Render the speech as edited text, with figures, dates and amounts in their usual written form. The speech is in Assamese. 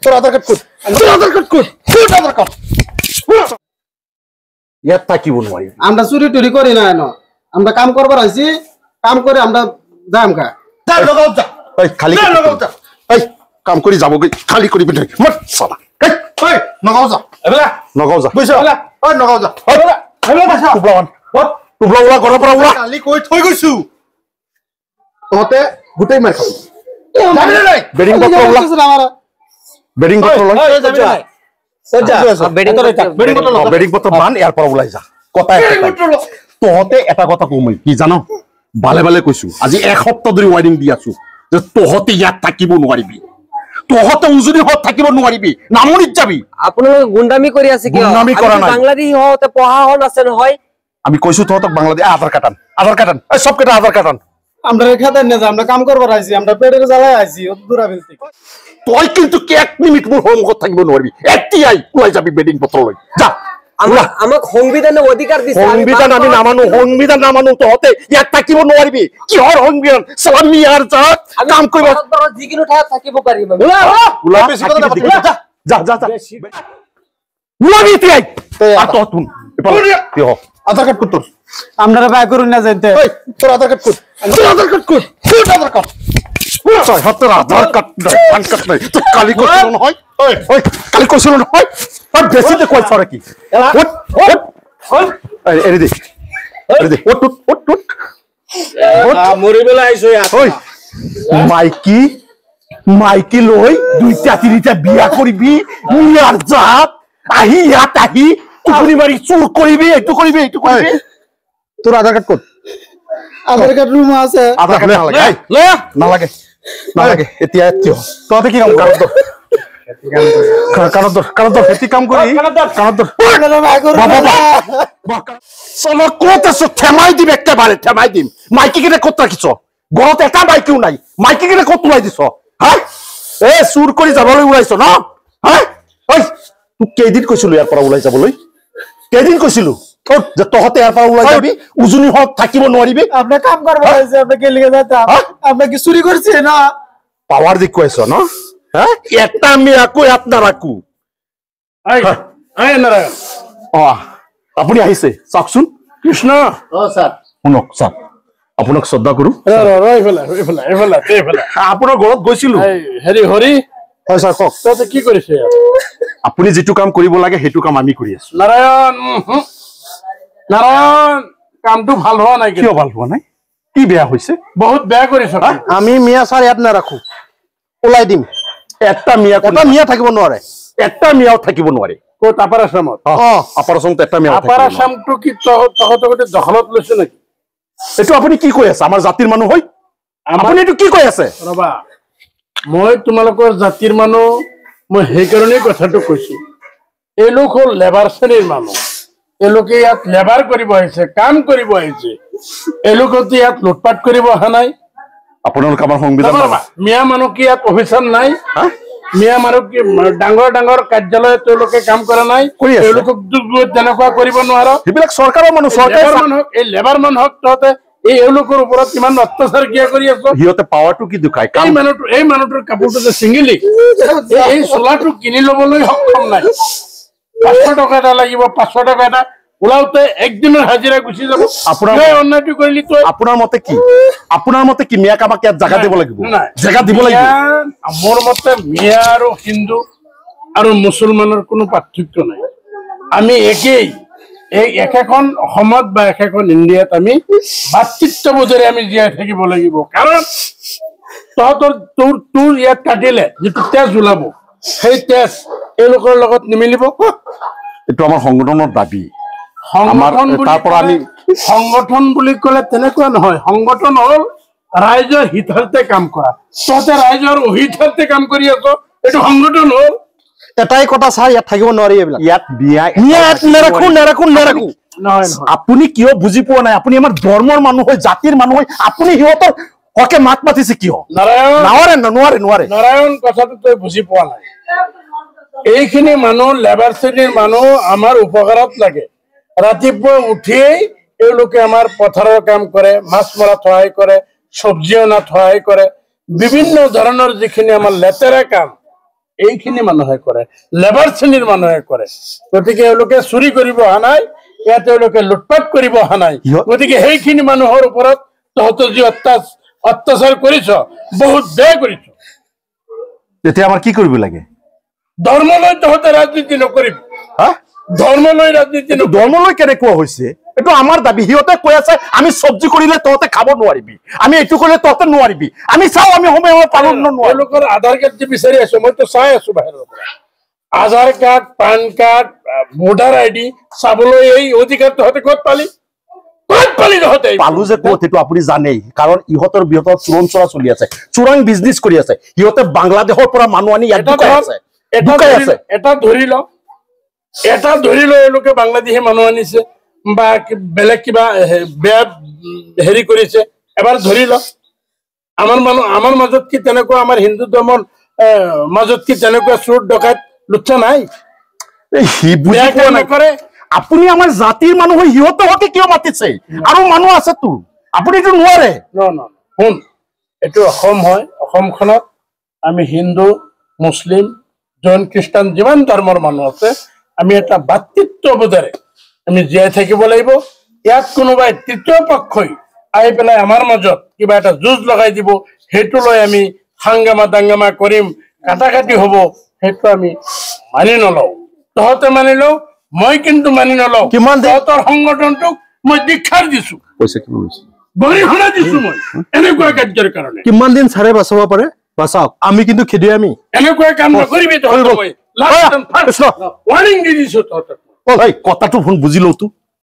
তোৰ আধাৰ কাৰ্ড কই তোৰ আধাৰ কাৰ্ড কই তোৰ আধাৰ কাৰ্ড ইয়াত থাকিব নোৱাৰি আমরা চুরি টুরি করি না এনো আমরা কাম করবার আইছি কাম করে আমরা যাম কা যা লগাও যা এই খালি লগাও যা এই কাম কৰি যাব গই খালি কৰি পিনে মত সালা এই নগাও যা এবলা নগাও যা বুইছ এবলা ওই নগাও যা এবলা এবলা বাসা টুবলাওন টুবলাওলা ঘৰৰ পৰা ওলা খালি কৈ থৈ গৈছো তহতে গুটেই মাৰ খাবি যাবি নাই বেডিং পত্ৰ ওলা বেডিং পত্ৰ লয় এই যাবি নাই সজ্জা বেডিং পত্ৰ বান ইয়াৰ পৰা ওলাই যা কথা তহতে এটা কথা কম কি জানো ভালে ভালে কৈছো আজি এক সপ্তাহ ধৰি ওয়াৰিং দি আছো যে তহতে ইয়াত থাকিব নোৱাৰিবি তহতে উজুৰি হত থাকিব নোৱাৰিবি নামনিত যাবি আপোনালোক গুন্ডামি কৰি আছে কি গুন্ডামি কৰা নাই বাংলাদেশী হতে পঢ়া হল আছে নহয় আমি কৈছো তহতক বাংলাদেশ আধাৰ কাৰ্ড এই সব কেটা আধাৰ কাৰ্ড আমৰা খাতে না আমৰা কাম কৰবাৰ আইছি আমৰা পেটেৰ জ্বালায় আইছি দূৰা বিলতি তই কিন্তু এক মিনিট মোৰ হোমত থাকিব নোৱাৰিবি এতিয়াই ওলাই যাবি বেডিং পত্ৰ লৈ যা আমাক সংবিধানে অধিকাৰ দিছে সংবিধান আমি নামানো তহতে ইয়াত থাকিব নোৱাৰিবি কিহৰ সংবিধান সালাম মিয়াৰ জাত কাম কৰিব যিকিনো ঠাইত থাকিব পাৰিম ওলা বেছি কথা নাপাতি যা ওলাবি এতিয়াই আৰ তহতুন কিয় আধাৰ কাৰ্ড কত আপনারা বাই করুন না যাইতে তোর আধার কার্ড কত তোর আধার কার্ড কত তোর আধার কার্ড তোর হাতের আধার কার্ড নাই পান কার্ড নাই তো কালি কইছিল নহয় ওই কালি কইছিল নহয় আর বেশিতে কই ছরে কি ওট এরি দে ওট মরিবেলা আইছো ওই মাইকি লই দুইটা তিনিটা বিয়া কৰিবি মিয়াৰ জাত আহি ইয়াত আহি টুকুৰি মাৰি চুৰ কৰিবি এইটো কৰিবি তোর আধার কার্ড কত আধার কার্ড রুম আছে আধার কার্ড নালাগে এতিয়া তহতে কি কাম কারণ খেতি কাম করি চলো কত আছো থেমাই দিম একেবারে থেমাই দিম মাইকি কিনে কত রাখিছ ঘৰত এটা মাইকিও নাই মাইকি কিনে কত ওলাই দিছ হ্যাঁ এ চুৰ কৰি যাবলৈ ওলাইছ ন হ্যাঁ ঐ তোক কেইদিন কৈছিলো ইয়াৰ পৰা ওলাই যাবলৈ কেইদিন কৈছিলো তহতে ইয়াৰ পৰা ওলাই যাবি উজুনি হত থাকিব নোৱাৰিবি আপনি কাম করবার আইছে আপনি কে লিগে যাতা আপনি কি চুরি করছে না পাওয়ার দিক কইছ ন হ্যাঁ এটা আমি আকো আপনা রাখু নারায়ণ আপুনি আহিছে চাওকচোন কৃষ্ণ স্যার শুনক স্যার আপোনাক শ্ৰদ্ধা কৰো আপোনাৰ ঘৰত গৈছিলো হেৰি হৰি হয় স্যাৰ কক তই কি কৰিছে আপুনি যেটো কাম কৰিব লাগে হেতু কাম আমি কৰি আছো নাৰায়ণ কামটো ভাল হোৱা নাই কিয় ভাল হোৱা নাই কি বেয়া হৈছে বহুত বেয়া কৰিছ আমি মিয়া স্যাৰ ইয়াত না ৰাখো ওলাই দিম এটা মিয়া থাকিব নোৱাৰে এটা মিয়াও থাকিব নোৱাৰে ক'ত আপাৰ আসামত আপাৰ আসামত এটা মিয়া আপাৰ আসামটো কি তহতগতে দখলত লৈছে নেকি এইটো আপুনি কি কৈ আছে আমাৰ জাতিৰ মানুহ হয় আপুনি এইটো কি কৈ আছে ৰবা মই তোমালোকৰ জাতিৰ মানুহ মই সেইকাৰণে কথাটো কৈছো এই লোক হল লেবাৰ শ্ৰেণীৰ মানুহ এলোকে ইয়াত লেবাৰ কৰিব আহিছে কাম কৰিব আহিছে এলোকতে ইয়াত লুটপাট কৰিব অহা নাই আপোনালোক আমাৰ সংবিধান মিয়া মানুহ কি ইয়াত অফিচাৰ নাই মিয়া মানুহ কি ডাঙৰ ডাঙৰ কাৰ্যালয়ত তেওঁলোকে কাম কৰা নাই তেওঁলোকক তেনেকুৱা কৰিব নোৱাৰো সেইবিলাক চৰকাৰৰ মানুহ মানুহক এই লেবাৰ মানুহক তহতে এই এওঁলোকৰ ওপৰত কিমান অত্যাচাৰ কিয় কৰি আছো সিহঁতে পাৱাৰটো কি দুখাই এই মানুহটোৰ কাপোৰটো যে ছিঙিলি এই চোলাটো কিনি ল'বলৈ সক্ষম নাই 500 টকা এটা লাগিব 500 টকা এটা ওলাওতে একদিনৰ হাজিৰা গুচি যাব আপোনাৰ অন্যায়টো কৰিলি তই আপোনাৰ মতে কি মিয়া কামাক ইয়াত জাগা দিব লাগিব জাগা দিব লাগিব মোৰ মতে মিয়া আৰু হিন্দু আৰু মুছলমানৰ কোনো পাৰ্থক্য নাই আমি একেই এই একেখন অসমত বা একেখন ইণ্ডিয়াত আমি ভাতৃত্ববোধেৰে আমি জীয়াই থাকিব লাগিব কাৰণ তহতৰ তোৰ ইয়াত কাটিলে যিটো তেজ ওলাব সেই তেজ এওঁলোকৰ লগত নিমিলিব এইটো আমাৰ সংগঠনৰ দাবী সংগঠন বুলি ক'লে তেনেকুৱা নহয় সংগঠন হল ৰাইজৰ হিতাৰ্থে কাম কৰা তহতে ৰাইজৰ অহিতাৰ্থে কাম কৰি আছ এইটো সংগঠন হল এটাই কথা ছাৰ ইয়াত থাকিব নোৱাৰি এইবিলাক ইয়াত ইয়াত নেৰাখো আপুনি কিয় বুজি পোৱা নাই আপুনি আমাৰ ধৰ্মৰ মানুহ হয় জাতিৰ মানুহ হয় আপুনি সিহঁতৰ হকে মাত মাতিছে কিয় নোৱাৰে নাৰায়ণ কথাটো তই বুজি পোৱা নাই এইখিনি মানুহ লেবাৰ শ্ৰেণীৰ মানুহ আমাৰ উপকাৰত লাগে ৰাতিপুৱা উঠিয়েই এওঁলোকে আমাৰ পথাৰৰ কাম কৰে মাছ মৰাত সহায় কৰে চব্জি অনাত সহায় কৰে বিভিন্ন ধৰণৰ যিখিনি আমাৰ লেতেৰা কাম এইখিনি মানুহে কৰে, লেবাৰ শ্ৰেণীৰ মানুহে কৰে। গতিকে এওঁলোকে চুৰি কৰিব অহা নাই, ইয়াত তেওঁলোকে লুটপাট কৰিব অহা নাই। গতিকে সেইখিনি মানুহৰ ওপৰত তহঁতৰ যি অত্যাচাৰ কৰিছ, বহুত বেয়া কৰিছ। এতিয়া আমাৰ কি কৰিব লাগে? ধৰ্ম লৈ তহঁতে ৰাজনীতি নকৰিবি। ধৰ্ম লৈ ৰাজনীতি ধৰ্ম লৈ কেনেকুৱা হৈছে এইটো আমাৰ দাবী। সিহঁতে কৈ আছে আমি চব্জি কৰিলে তহঁতে খাব নোৱাৰিবি, আমি এইটো কৰিলে তহঁতে নোৱাৰিবি। আমি চাওঁ আমি সময় পালন নোৱাৰো। তেওঁলোকৰ আধাৰ কাৰ্ড যে বিচাৰি আছো, মইতো চাই আছো বাহিৰৰ পৰা। Aadhaar card, PAN card, voter ID চাবলৈ এই অধিকাৰ তহঁতে ক'ত পালি? পালো যে ক'ত সেইটো আপুনি জানেই, কাৰণ ইহঁতৰ বৃহৎ চোৰণ চৰা চলি আছে, চোৰাং বিজনেছ কৰি আছে। সিহঁতে বাংলাদেশৰ পৰা মানুহ আনি ইয়াত ঢুকাই আছে। এটা ধৰি লৈ এওঁলোকে বাংলাদেশী মানুহ আনিছে বা বেলেগ কিবা বেয়া হেৰি কৰিছে, এবাৰ ধৰি ল। আমাৰ মাজত কি তেনেকুৱা, আমাৰ হিন্দু ধৰ্মৰ মাজত কি তেনেকুৱা চোৰ ডকাইত লুচ্চা নাই? নকৰে। আপুনি আমাৰ জাতিৰ মানুহ হৈ সিহঁতকে কিয় মাতিছে? আৰু মানুহ আছেতো, আপুনিতো নোৱাৰে। শুন, এইটো অসম হয়, অসমখনত আমি হিন্দু, মুছলিম, জৈন, খ্ৰীষ্টান যিমান ধৰ্মৰ মানুহ আছে, আমি এটা ভাতৃত্ববোধেৰে আমি জীয়াই থাকিব লাগিব। ইয়াত কোনোবাই তৃতীয় পক্ষই আহি পেলাই আমাৰ মাজত কিবা এটা যুঁজ লগাই দিব, সেইটো লৈ আমি হাংগামা দাংগামা কৰিম, কাটাকাটি হ'ব, সেইটো আমি মানি নলওঁ। তহঁতে মানি লওঁ, মই কিন্তু মানি নলওঁ। তহঁতৰ সংগঠনটোক মই দীক্ষাৰ দিছো, গৰিহণা দিছো মই এনেকুৱা কাৰ্যৰ কাৰণে। কিমান দিন ছাৰে বাচাব পাৰে বাচাওক, আমি কিন্তু খেদি আমি এনেকুৱা কাম নকৰিবি। তহঁতে মই ৱাৰ্ণিং দি দিছো তহঁতক। কথাটো বুজি লওঁতো।